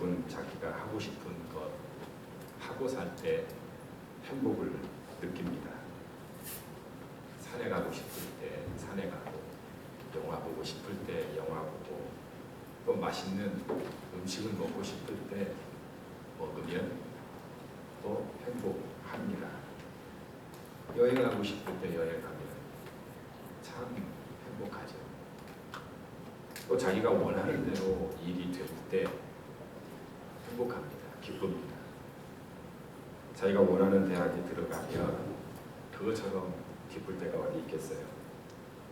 싶은 자기가 하고 싶은 것 하고 살 때 행복을 느낍니다. 산에 가고 싶을 때 산에 가고, 영화 보고 싶을 때 영화 보고, 또 맛있는 음식을 먹고 싶을 때 먹으면 또 행복합니다. 여행하고 싶을 때 여행하면 참 행복하죠. 또 자기가 원하는 대로 일이 될 때 행복합니다. 기쁩니다. 자기가 원하는 대학에 들어가면 그것처럼 기쁠 때가 어디 있겠어요.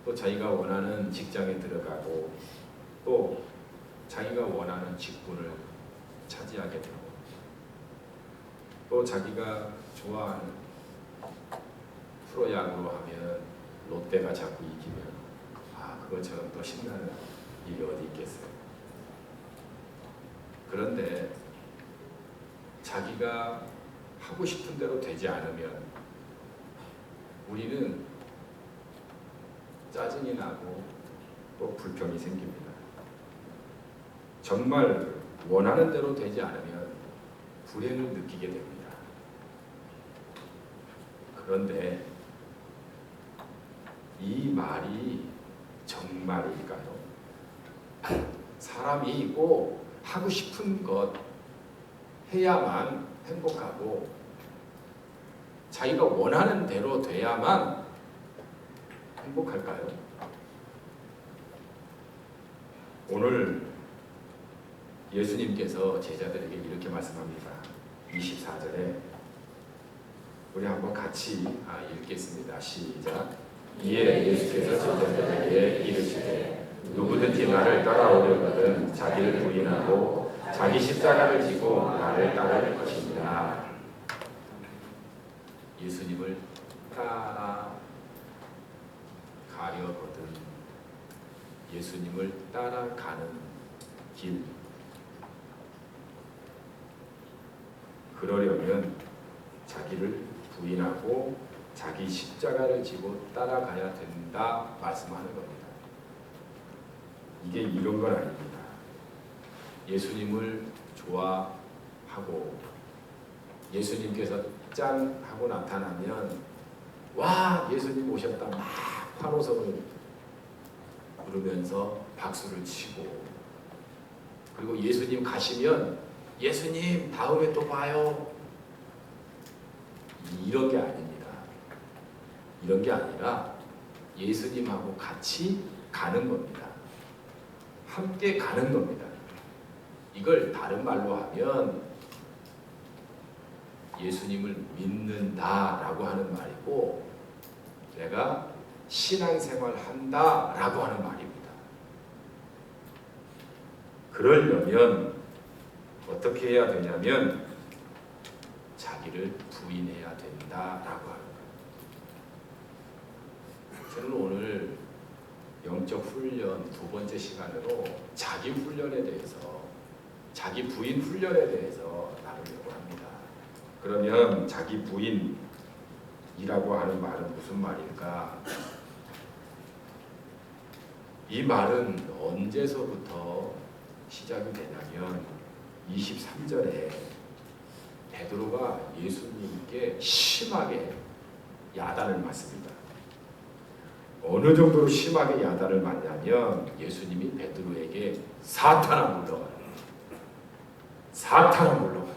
또 자기가 원하는 직장에 들어가고, 또 자기가 원하는 직분을 차지하게 되고, 또 자기가 좋아하는 프로야구로 하면 롯데가 자꾸 이기면 그것처럼 또 신나는 일이 어디 있겠어요. 그런데 자기가 하고 싶은 대로 되지 않으면 우리는 짜증이 나고 또 불평이 생깁니다. 정말 원하는 대로 되지 않으면 불행을 느끼게 됩니다. 그런데 이 말이 정말일까요? 사람이 꼭 하고 싶은 것 해야만 행복하고 자기가 원하는 대로 돼야만 행복할까요? 오늘 예수님께서 제자들에게 이렇게 말씀합니다. 24절에 우리 한번 같이 읽겠습니다. 시작. 이에 예수께서 제자들에게 이르시되 누구든지 나를 따라오려거든 자기를 부인하고 자기 십자가를 지고 나를 따를 것입니다. 예수님을 따라가려거든, 예수님을 따라가는 길, 그러려면 자기를 부인하고 자기 십자가를 지고 따라가야 된다 말씀하는 겁니다. 이게 이런 건 아닙니다. 예수님을 좋아하고 예수님께서 짠 하고 나타나면 와 예수님 오셨다 막 환호성을 부르면서 박수를 치고, 그리고 예수님 가시면 예수님 다음에 또 봐요, 이런 게 아닙니다. 이런 게 아니라 예수님하고 같이 가는 겁니다. 함께 가는 겁니다. 이걸 다른 말로 하면 예수님을 믿는다라고 하는 말이고, 내가 신앙생활 한다라고 하는 말입니다. 그러려면 어떻게 해야 되냐면 자기를 부인해야 된다라고 하는 거예요. 저는 오늘 영적 훈련 두 번째 시간으로 자기 훈련에 대해서, 자기 부인 훈련에 대해서 나누려고 합니다. 그러면 자기 부인이라고 하는 말은 무슨 말일까? 이 말은 언제서부터 시작이 되냐면 23절에 베드로가 예수님께 심하게 야단을 맞습니다. 어느 정도로 심하게 야단을 맞냐면 예수님이 베드로에게 사탄아 물러가라, 사탄아 물러가라.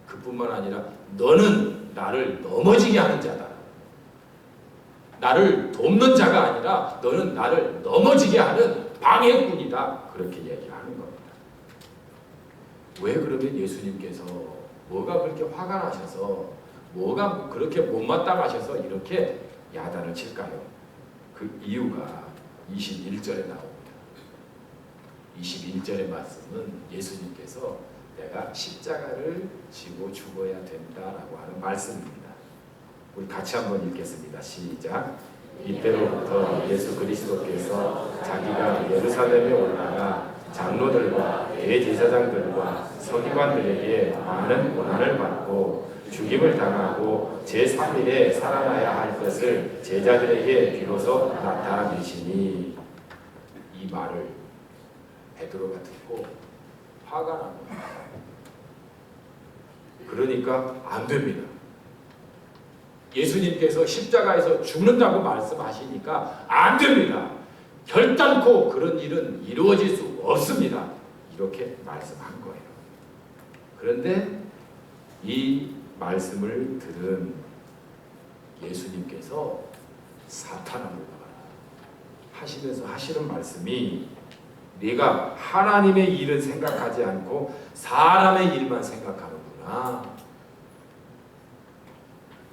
그뿐만 아니라 너는 나를 넘어지게 하는 자다, 나를 돕는 자가 아니라 너는 나를 넘어지게 하는 방해꾼이다, 그렇게 얘기하는 겁니다. 왜 그러면 예수님께서 뭐가 그렇게 화가 나셔서, 뭐가 그렇게 못마땅하셔서 이렇게 야단을 칠까요? 그 이유가 21절에 나옵니다. 21절의 말씀은 예수님께서 내가 십자가를 지고 죽어야 된다라고 하는 말씀입니다. 우리 같이 한번 읽겠습니다. 시작. 이때로부터 예수 그리스도께서 자기가 예루살렘에 올라가 장로들과 대제사장들과 서기관들에게 많은 고난을 받고 죽임을 당하고 제3일에 살아나야 할 것을 제자들에게 비로소 나타내시니, 이 말을 베드로가 듣고 화가 나는 거예요. 그러니까 안 됩니다. 예수님께서 십자가에서 죽는다고 말씀하시니까 안 됩니다. 결단코 그런 일은 이루어질 수 없습니다. 이렇게 말씀한 거예요. 그런데 이 말씀을 들은 예수님께서 사탄아 물러가라 하시면서 하시는 말씀이 네가 하나님의 일을 생각하지 않고 사람의 일만 생각하는구나.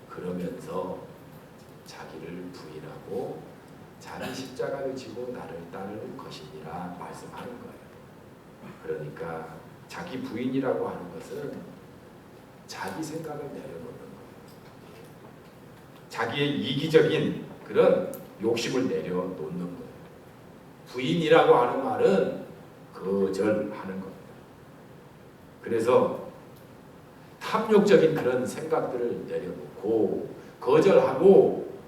그러면서 자기를 부인하고 자기 십자가를 지고 나를 따를 것이니라 말씀하는 거예요. 그러니까 자기 부인이라고 하는 것은 자기 생각을 내려놓는 거예요. 자기의 이기적인 그런 욕심을 내려놓는 거예요. 부인이라고 하는 말은 거절하는 겁니다. 그래서 탐욕적인 그런 생각들을 내려놓고 거절하고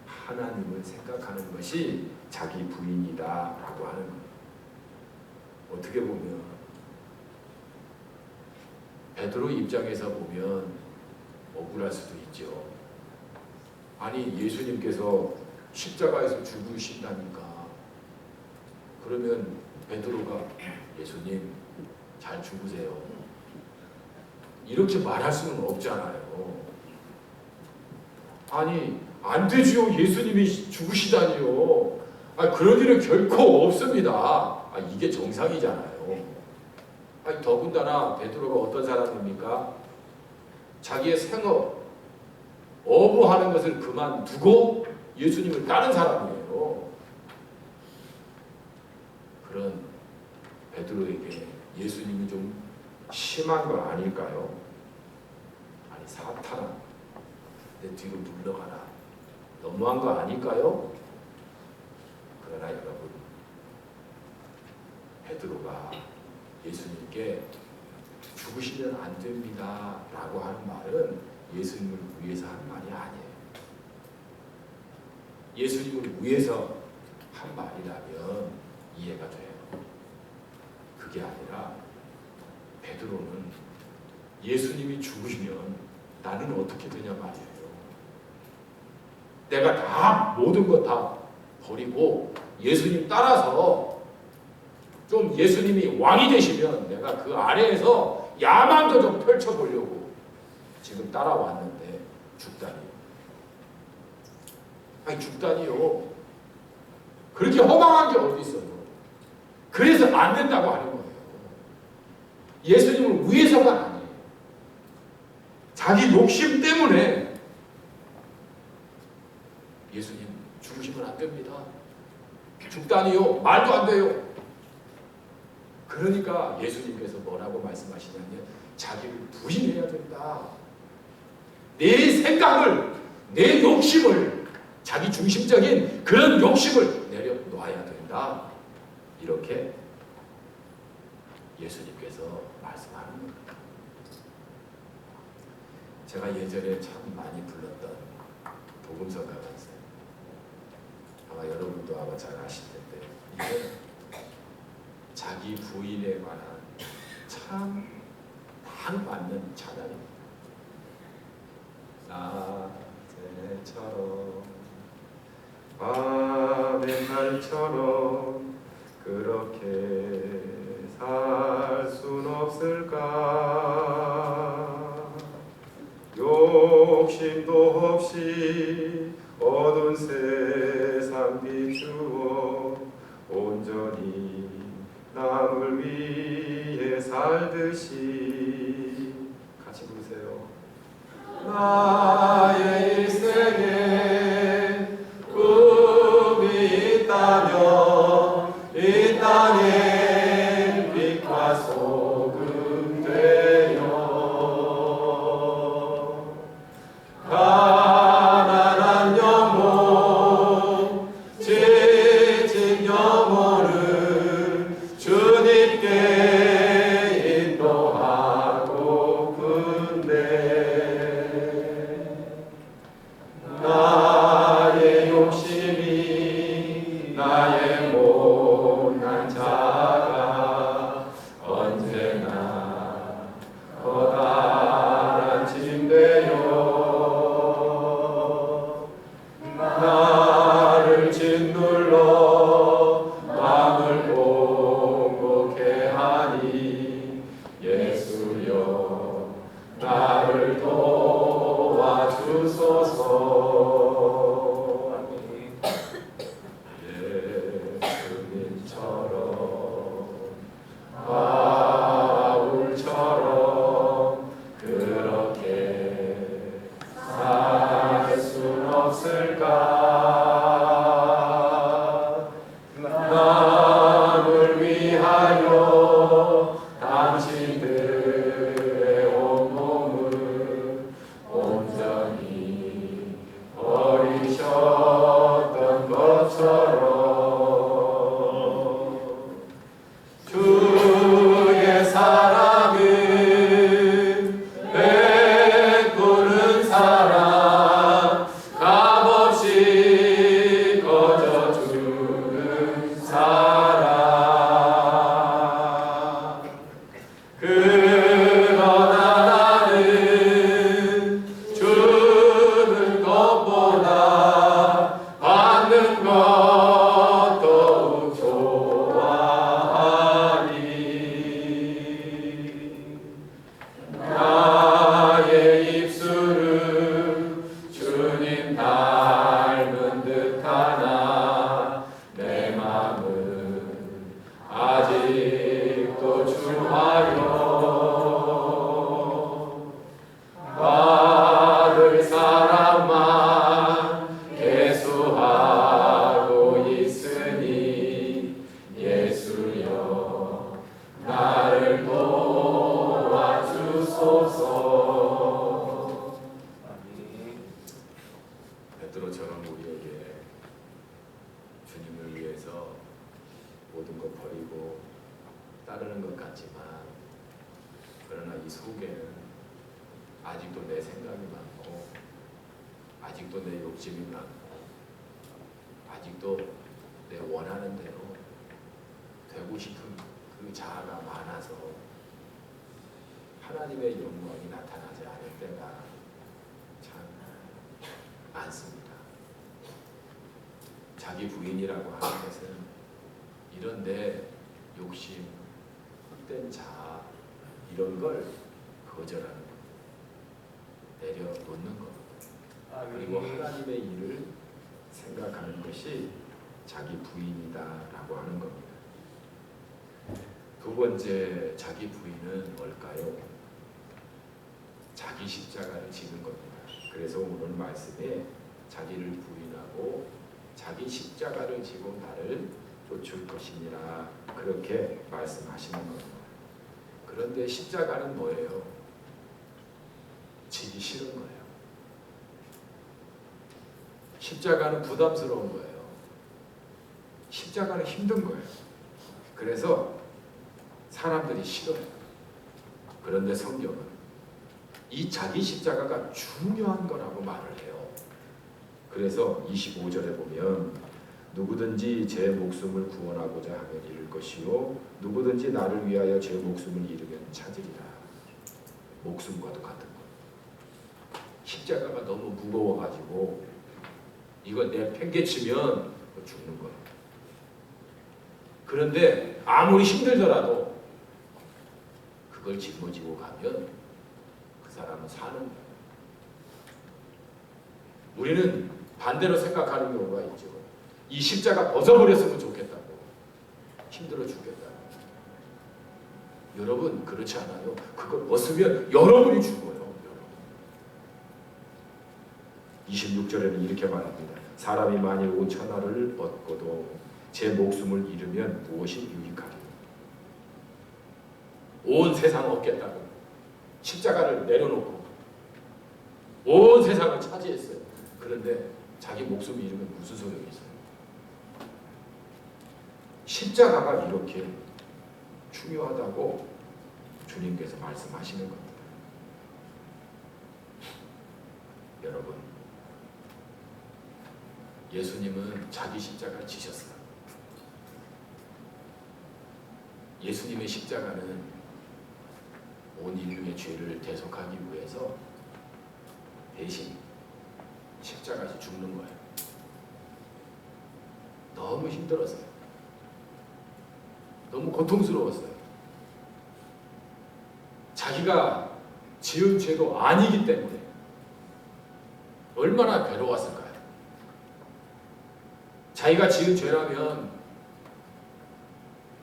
하나님을 생각하는 것이 자기 부인이다라고 하는 거예요. 어떻게 보면 베드로 입장에서 보면 억울할 수도 있죠. 아니 예수님께서 십자가에서 죽으신다니까. 그러면 베드로가 예수님 잘 죽으세요. 이렇게 말할 수는 없잖아요. 아니 안 되지요. 예수님이 죽으시다니요. 그런 일은 결코 없습니다. 이게 정상이잖아요. 더군다나 베드로가 어떤 사람입니까? 자기의 생업, 어부하는 것을 그만두고 예수님을 따른 사람이에요. 그런 베드로에게 예수님이 좀 심한 거 아닐까요? 아니 사탄아 내 뒤로 물러가라. 너무한 거 아닐까요? 그러나 여러분 베드로가 예수님께 죽으시면 안 됩니다 라고 하는 말은 예수님을 위해서 하는 말이 아니에요. 예수님을 위해서 한 말이라면 이해가 돼요. 그게 아니라 베드로는 예수님이 죽으시면 나는 어떻게 되냐 말이에요. 내가 다 모든 것 다 버리고 예수님 따라서 좀 예수님이 왕이 되시면 내가 그 아래에서 야망도 좀 펼쳐보려고 지금 따라왔는데 죽다니요. 죽다니요. 그렇게 허망한 게 어디 있어요. 그래서 안 된다고 하는 거예요. 예수님을 위해서가 아니에요. 자기 욕심 때문에 예수님 죽으시면 안 됩니다. 죽다니요. 말도 안 돼요. 그러니까 예수님께서 뭐라고 말씀하시냐면 자기를 부인해야 된다. 내 생각을, 내 욕심을, 자기 중심적인 그런 욕심을 내려놓아야 된다. 이렇게 예수님께서 말씀하는 겁니다. 제가 예전에 참 많이 불렀던 복음성가가 있어요. 아마 여러분도 아마 잘 아실 텐데 이게 자기 부인에 관한 참 딱 맞는 찬양입니다. 낮에처럼 밤의 날처럼 그렇게 살 순 없을까. 욕심도 없이 어두운 세상 비추어 온전히 남을 위해 살듯이. 같이 부르세요. 나의 일생에 꿈이 있다면 이 땅에 빛과 소금 되어 가난한 영혼 지친 영혼을 주님께 인도하라. 당신들의 온몸을 온전히 버리셨던 것처럼 주의 사랑은 베푸는 사랑 값없이 거저주는 사랑 그러나 나는 주는 것보다 받는 것 더욱 좋아하니 나의 입술은 주님 닮은 듯하나 내 맘은 아직도 주하여 받을 사람만 계수하고 있으니 예수여 나를 도와주소서. 베드로처럼 우리에게 주님을 위해서 모든 것 버리고 따르는 것 같지만 그러나 이 속에는 아직도 내 생각이 많고 아직도 내 욕심이 많고 아직도 내 원하는 대로 되고 싶은 그 자아가 많아서 하나님의 영광이 나타나지 않을 때가 참 많습니다. 자기 부인이라고 하는 것은 이런 내 욕심, 헛된 자아 이런 걸 거절하는 것, 내려놓는 것, 그리고 하나님의 일을 생각하는 것이 자기 부인이다라고 하는 겁니다. 두 번째 자기 부인은 뭘까요? 자기 십자가를 지는 겁니다. 그래서 오늘 말씀에 자기를 부인하고 자기 십자가를 지고 나를 쫓을 것이니라 그렇게 말씀하시는 겁니다. 그런데 십자가는 뭐예요? 지기 싫은 거예요. 십자가는 부담스러운 거예요. 십자가는 힘든 거예요. 그래서 사람들이 싫어요. 그런데 성경은 이 자기 십자가가 중요한 거라고 말을 해요. 그래서 25절에 보면 누구든지 제 목숨을 구원하고자 하면 잃을 것이요 누구든지 나를 위하여 제 목숨을 잃으면 찾으리라. 목숨과도 같은 거. 십자가가 너무 무거워가지고 이거 내팽개치면 죽는 거예요. 그런데 아무리 힘들더라도 그걸 짊어지고 가면 그 사람은 사는 거예요. 우리는 반대로 생각하는 경우가 있죠. 이 십자가 벗어버렸으면 좋겠다고. 힘들어 죽겠다. 여러분 그렇지 않아요. 그걸 벗으면 여러분이 죽어요. 26절에는 이렇게 말합니다. 사람이 만일 5,000알을 얻고도 제 목숨을 잃으면 무엇이 유익하리요? 온 세상 얻겠다고 십자가를 내려놓고 온 세상을 차지했어요. 그런데 자기 목숨을 잃으면 무슨 소용이 있어요? 십자가가 이렇게 중요하다고 주님께서 말씀하시는 겁니다. 여러분, 예수님은 자기 십자가를 지셨어요. 예수님의 십자가는 온 인류의 죄를 대속하기 위해서 대신 십자가에서 죽는 거예요. 너무 힘들었어요. 너무 고통스러웠어요. 자기가 지은 죄도 아니기 때문에 얼마나 괴로웠을까요? 자기가 지은 죄라면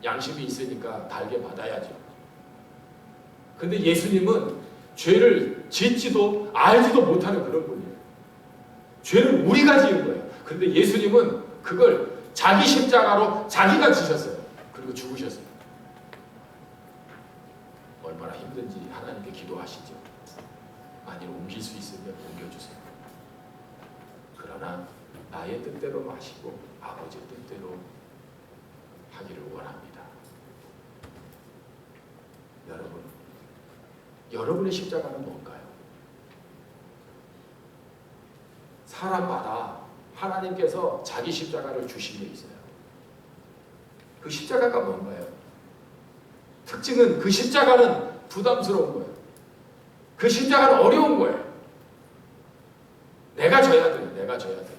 양심이 있으니까 달게 받아야죠. 근데 예수님은 죄를 짓지도 알지도 못하는 그런 분이에요. 죄를 우리가 지은 거예요. 근데 예수님은 그걸 자기 십자가로 자기가 지셨어요. 그리고 죽으셨어요. 얼마나 힘든지 하나님께 기도하시죠. 만일 옮길 수 있으면 옮겨주세요. 그러나 나의 뜻대로 마시고 아버지 뜻대로 하기를 원합니다. 여러분의 십자가는 뭔가요? 사람마다 하나님께서 자기 십자가를 주신 게 있어요. 그 십자가가 뭔가요? 특징은 그 십자가는 부담스러운 거예요. 그 십자가는 어려운 거예요. 내가 져야 돼요. 내가 져야 돼요.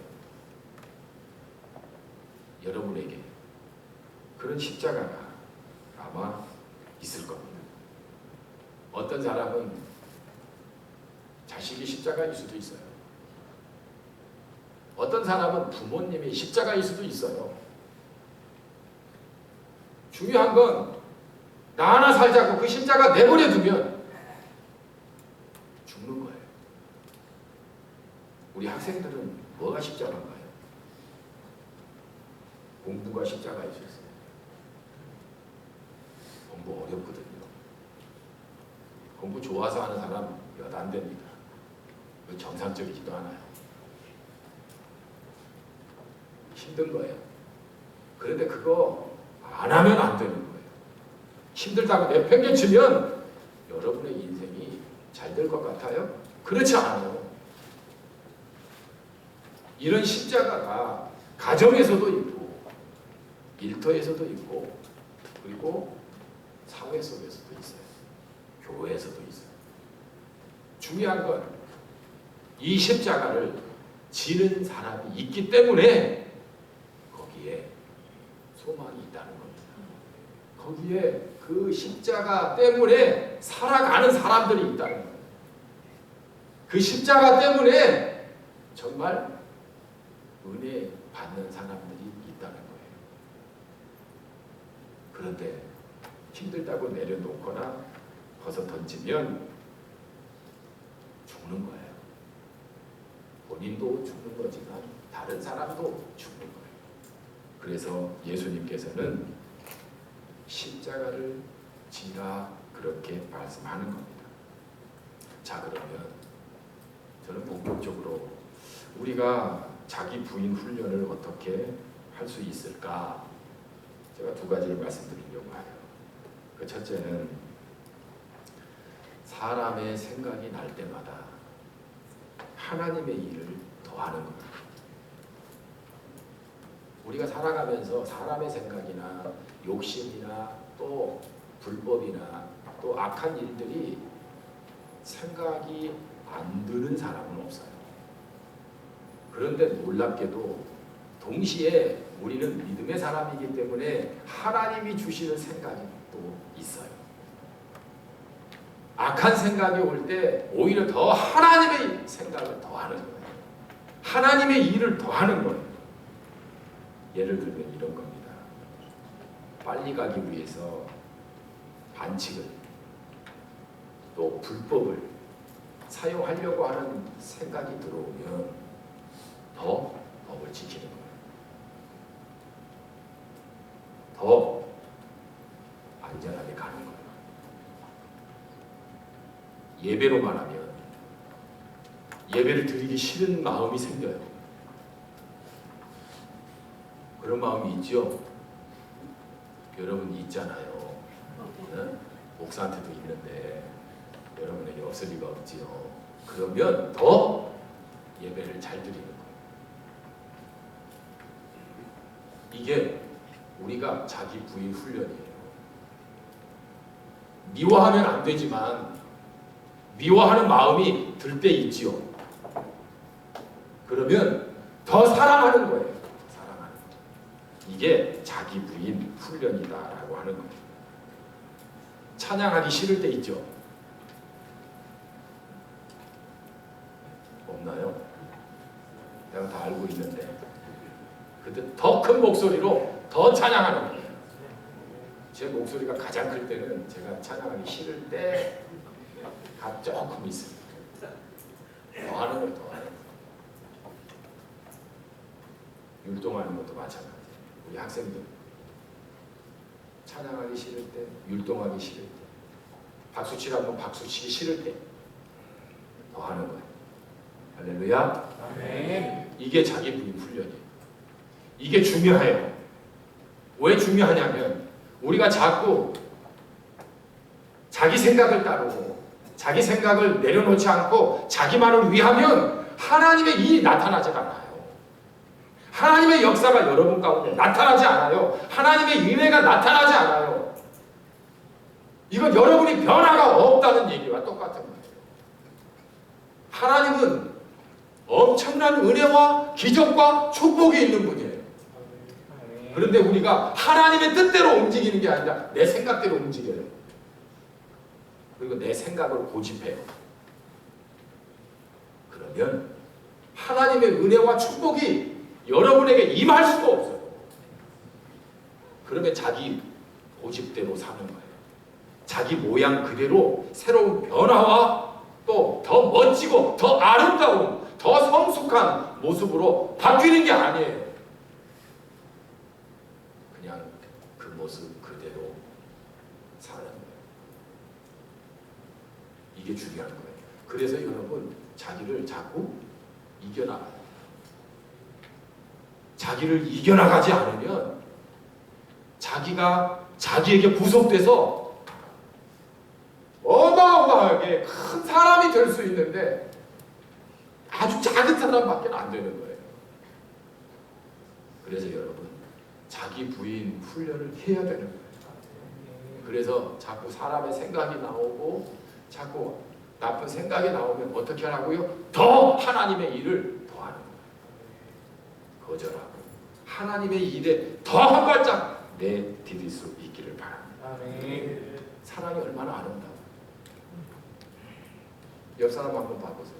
여러분에게 그런 십자가가 아마 있을 겁니다. 어떤 사람은 자식이 십자가일 수도 있어요. 어떤 사람은 부모님이 십자가일 수도 있어요. 중요한 건 나 하나 살자고 그 십자가 내버려 두면 죽는 거예요. 우리 학생들은 뭐가 십자가인가요? 공부가 십자가일 수 있어요. 공부 어렵거든요. 공부 좋아서 하는 사람 몇 안 됩니다. 정상적이지도 않아요. 힘든 거예요. 그런데 그거 안 하면 안 되는 거예요. 힘들다고 내팽개치면 여러분의 인생이 잘 될 것 같아요? 그렇지 않아요. 이런 십자가가 가정에서도 있고 일터에서도 있고 그리고 사회 속에서도 있어요. 교회에서도 있어요. 중요한 건 이 십자가를 지는 사람이 있기 때문에 거기에 소망이 있다는 겁니다. 거기에 그 십자가 때문에 살아가는 사람들이 있다는 거예요. 그 십자가 때문에 정말 은혜 받는 사람들이 있다는 거예요. 그런데 힘들다고 내려놓거나 벗어 던지면 죽는 거예요. 본인도 죽는 거지만 다른 사람도 죽는 거예요. 그래서 예수님께서는 십자가를 지라 그렇게 말씀하는 겁니다. 자, 그러면 저는 본격적으로 우리가 자기 부인 훈련을 어떻게 할 수 있을까? 제가 두 가지를 말씀드리려고 해요. 그 첫째는 사람의 생각이 날 때마다 하나님의 일을 더하는 겁니다. 우리가 살아가면서 사람의 생각이나 욕심이나 또 불법이나 또 악한 일들이 생각이 안 드는 사람은 없어요. 그런데 놀랍게도 동시에 우리는 믿음의 사람이기 때문에 하나님이 주시는 생각이 또 있어요. 악한 생각이 올 때 오히려 더 하나님의 생각을 더하는 거예요. 하나님의 일을 더하는 거예요. 예를 들면 이런 겁니다. 빨리 가기 위해서 반칙을 또 불법을 사용하려고 하는 생각이 들어오면 더 법을 지키는 거예요. 더 안전하게 가는 거예요. 예배로 말하면 예배를 드리기 싫은 마음이 생겨요. 그런 마음이 있죠? 여러분 있잖아요. 네? 목사한테도 있는데 여러분에게 없을 리가 없지요. 그러면 더 예배를 잘 드리는 거예요. 이게 우리가 자기 부인 훈련이에요. 미워하면 안 되지만 미워하는 마음이 들 때 있지요. 그러면 더 사랑하는 거예요. 사랑하는 거예요. 이게 자기 부인 훈련이다라고 하는 거예요. 찬양하기 싫을 때 있죠. 없나요? 내가 다 알고 있는데 그때 더 큰 목소리로 더 찬양하는 거예요. 제 목소리가 가장 클 때는 제가 찬양하기 싫을 때가 조금 있습니다. 더 하는 걸 더 하는 거예요. 율동하는 것도 마찬가지예요. 우리 학생들 찬양하기 싫을 때, 율동하기 싫을 때 박수치라면 박수치기 싫을 때 더 하는 거예요. 할렐루야. 아멘. 이게 자기 부인 훈련이에요. 이게 중요해요. 왜 중요하냐면 우리가 자꾸 자기 생각을 따르고 자기 생각을 내려놓지 않고 자기만을 위하면 하나님의 일이 나타나지 않아요. 하나님의 역사가 여러분 가운데 나타나지 않아요. 하나님의 은혜가 나타나지 않아요. 이건 여러분이 변화가 없다는 얘기와 똑같은 거예요. 하나님은 엄청난 은혜와 기적과 축복이 있는 분이에요. 그런데 우리가 하나님의 뜻대로 움직이는 게 아니라 내 생각대로 움직여요. 그리고 내 생각을 고집해요. 그러면 하나님의 은혜와 축복이 여러분에게 임할 수가 없어요. 그러면 자기 고집대로 사는 거예요. 자기 모양 그대로 새로운 변화와 또 더 멋지고 더 아름다운 더 성숙한 모습으로 바뀌는 게 아니에요. 그냥 그 모습 그대로 사는 거예요. 이게 중요한 거예요. 그래서 여러분 자기를 자꾸 이겨나가요. 자기를 이겨나가지 않으면 자기가 자기에게 구속돼서 어마어마하게 큰 사람이 될 수 있는데 아주 작은 사람밖에 안 되는 거예요. 그래서 여러분 자기 부인 훈련을 해야 되는 거예요. 그래서 자꾸 사람의 생각이 나오고 자꾸 나쁜 생각이 나오면 어떻게 하라고요? 더 하나님의 일을 더 하는 거예요. 거절하고 하나님의 일에 더 한 발짝 내디딜 수 있기를 바랍니다. 아멘. 사랑이 얼마나 아름다워. 옆 사람 한번 봐보세요.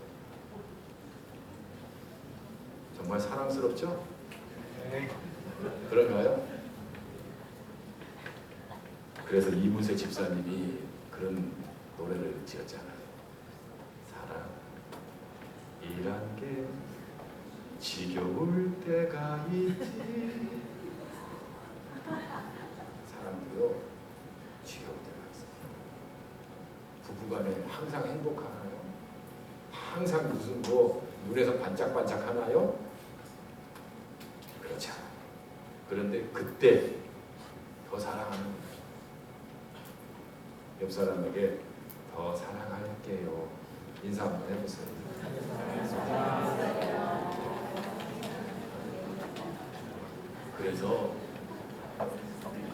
정말 사랑스럽죠? 네. 그런가요? 그래서 이문세 집사님이 그런 노래를 지었잖아요. 사랑이란 게 지겨울 때가 있지. 사랑도요 지겨울 때가 있어요. 부부간에 항상 행복하나요? 항상 무슨 뭐 눈에서 반짝반짝 하나요? 그렇지 않아요. 그런데 그때 더 사랑하는 거예요. 옆 사람에게 더 사랑할게요. 인사 한번 해보세요. 그래서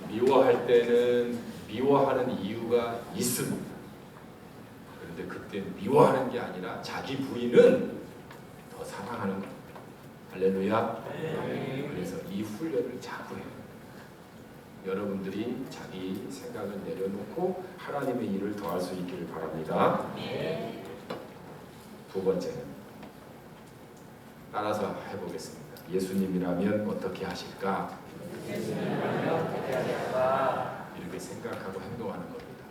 미워할 때는 미워하는 이유가 있습니다. 그런데 그때 미워하는 게 아니라 자기 부인은 더 사랑하는 겁니다. 할렐루야. 그래서 이 훈련을 자꾸 해요. 여러분들이 자기 생각을 내려놓고 하나님의 일을 더할 수 있기를 바랍니다. 두 번째는 따라서 해보겠습니다. 예수님이라면 어떻게 하실까? 이렇게 생각하고 행동하는 겁니다.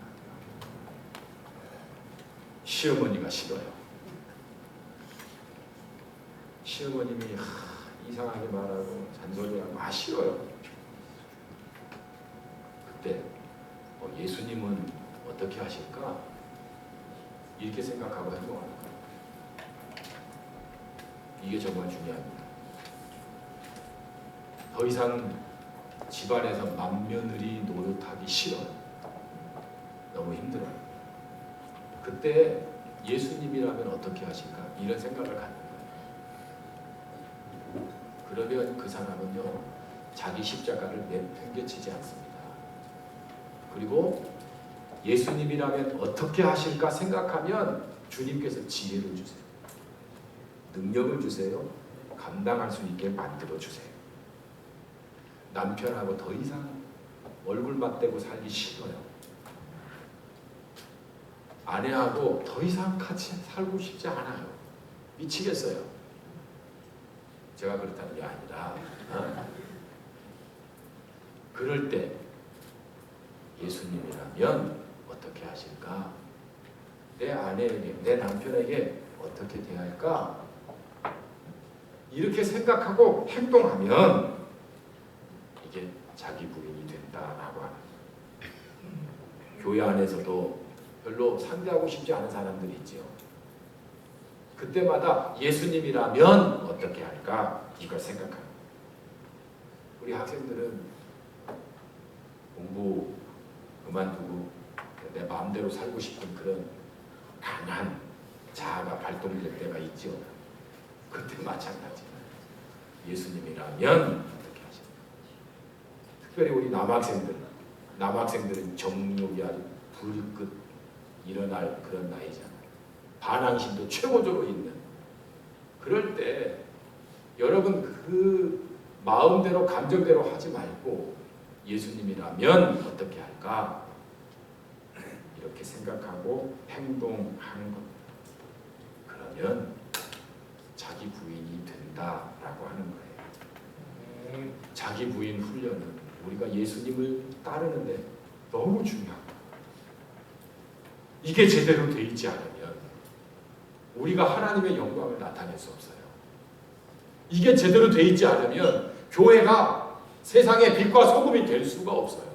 시어머니가 싫어요. 시어머님이 이상하게 말하고 잔소리하고 싫어요. 그때 예수님은 어떻게 하실까? 이렇게 생각하고 행동하는 거예요. 이게 정말 중요합니다. 더 이상 집안에서 맏며느리 노릇하기 싫어요. 너무 힘들어요. 그때 예수님이라면 어떻게 하실까? 이런 생각을 갖는 거예요. 그러면 그 사람은요 자기 십자가를 내팽개치지 않습니다. 그리고 예수님이라면 어떻게 하실까 생각하면 주님께서 지혜를 주세요. 능력을 주세요. 감당할 수 있게 만들어 주세요. 남편하고 더 이상 얼굴 맞대고 살기 싫어요. 아내하고 더 이상 같이 살고 싶지 않아요. 미치겠어요. 제가 그렇다는 게 아니라 그럴 때 예수님이라면 어떻게 하실까? 내 아내에게, 내 남편에게 어떻게 대할까? 이렇게 생각하고 행동하면 이게 자기 부인이 된다라고 하는. 교회 안에서도 별로 상대하고 싶지 않은 사람들이 있지요. 그때마다 예수님이라면 어떻게 할까 이걸 생각합니다. 우리 학생들은 공부 그만두고 내 마음대로 살고 싶은 그런 강한 자아가 발동될 때가 있죠. 그때 마찬가지. 예수님이라면 어떻게 하십니까? 특별히 우리 남학생들은 정욕이 아주 불끝 일어날 그런 나이잖아요. 반항심도 최고조로 있는. 그럴 때 여러분 그 마음대로 감정대로 하지 말고 예수님이라면 어떻게 할까? 이렇게 생각하고 행동하는 겁니다. 그러면 자기 부인이 된다라고 하는 거예요. 자기 부인 훈련은 우리가 예수님을 따르는데 너무 중요합니다. 이게 제대로 돼 있지 않으면 우리가 하나님의 영광을 나타낼 수 없어요. 이게 제대로 돼 있지 않으면 교회가 세상의 빛과 소금이 될 수가 없어요.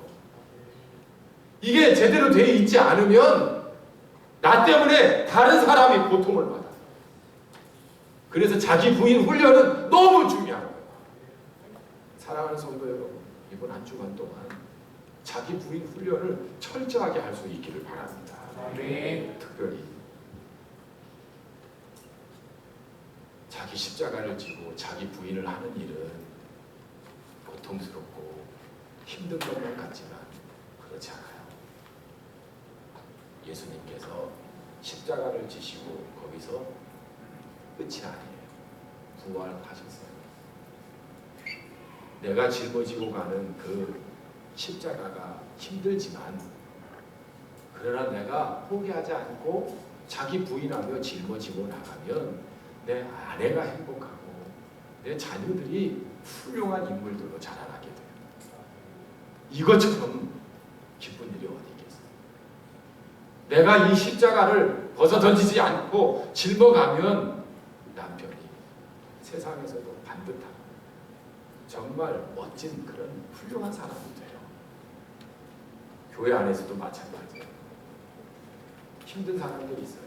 이게 제대로 돼 있지 않으면 나 때문에 다른 사람이 고통을 받아요. 그래서 자기 부인 훈련은 너무 중요한 거예요. 사랑하는 성도 여러분, 이번 한 주간 동안 자기 부인 훈련을 철저하게 할 수 있기를 바랍니다. 아멘. 특별히 자기 십자가를 지고 자기 부인을 하는 일은 고통스럽고 힘든 것만 같지만 그렇지 않아요. 예수님께서 십자가를 지시고 거기서 끝이 아니에요. 부활하셨어요. 내가 짊어지고 가는 그 십자가가 힘들지만 그러나 내가 포기하지 않고 자기 부인하며 짊어지고 나가면 내 아내가 행복하고 내 자녀들이 훌륭한 인물들로 자라나게 돼요. 이것처럼 기쁜 일이 어디 있겠어요. 내가 이 십자가를 벗어던지지 않고 짊어가면 남편이 세상에서도 반듯한 정말 멋진 그런 훌륭한 사람이 돼요. 교회 안에서도 마찬가지예요. 힘든 사람들이 있어요.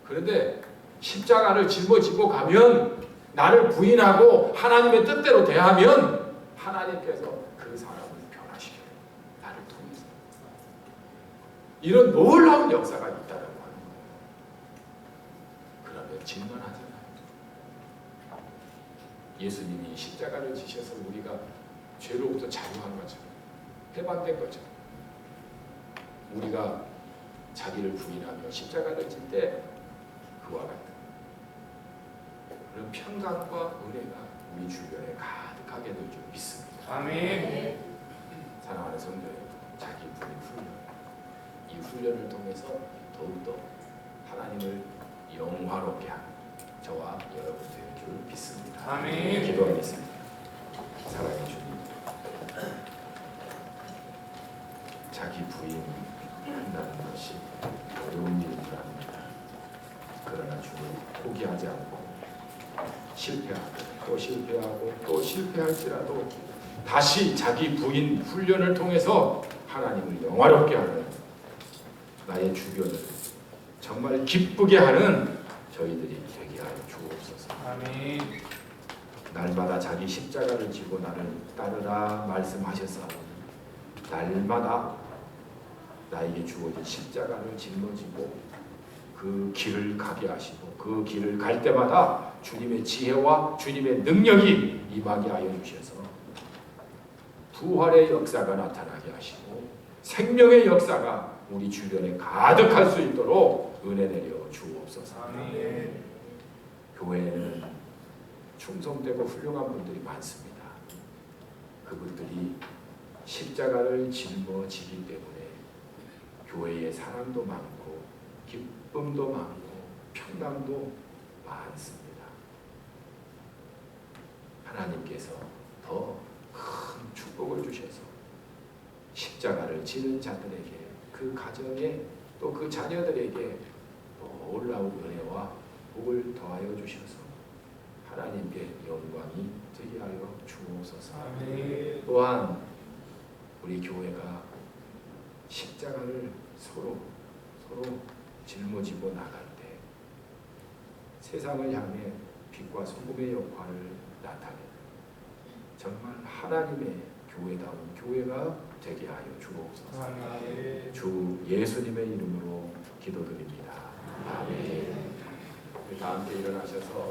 그런데 십자가를 짊어지고 가면 나를 부인하고 하나님의 뜻대로 대하면 하나님께서 그 사람을 변화시켜요. 나를 통해서. 이런 놀라운 역사가 있다라고 하는 거예요. 그러면 질만하잖아요. 예수님이 십자가를 지셔서 우리가 죄로부터 자유한 거죠. 해방된 거죠. 우리가 자기를 부인하며 십자가를 질 때 그와 같은 그런 평강과 은혜가 우리 주변에 가득하게 될 줄 믿습니다. 아멘. 사랑하는 성도 여러분, 자기 부인 훈련, 이 훈련을 통해서 더욱더 하나님을 영화롭게 하는 저와 여러분 될 줄 믿습니다. 아멘. 기도하겠습니다. 사랑의 주님, 자기 부인 한다는 것이 어려운 일인 줄 압니다. 그러나 주님 포기하지 않고 실패하고 또 실패하고 또 실패할지라도 다시 자기 부인 훈련을 통해서 하나님을 영화롭게 하는 나의 주변을 정말 기쁘게 하는 저희들이 되게 하여 주옵소서. 아멘. 날마다 자기 십자가를 지고 나를 따르라 말씀하셨사오니 날마다 나에게 주어진 십자가를 짊어지고 그 길을 가게 하시고 그 길을 갈 때마다 주님의 지혜와 주님의 능력이 임하게 하여 주셔서 부활의 역사가 나타나게 하시고 생명의 역사가 우리 주변에 가득할 수 있도록 은혜 내려 주옵소서. 아멘. 교회에는 충성되고 훌륭한 분들이 많습니다. 그분들이 십자가를 짊어지기 때문에 교회에 사랑도 많고 기쁨도 많고 평강도 많습니다. 하나님께서 더 큰 축복을 주셔서 십자가를 지는 자들에게 그 가정에 또 그 자녀들에게 놀라운 은혜와 복을 더하여 주셔서 하나님께 영광이 되게 하여 주옵소서. 아멘. 또한 우리 교회가 십자가를 서로 짊어지고 나갈 때 세상을 향해 빛과 소금의 역할을 나타내는 정말 하나님의 교회다운 교회가 되게 하여 주옵소서. 아멘. 주 예수님의 이름으로 기도드립니다. 아멘. 다 함께 일어나셔서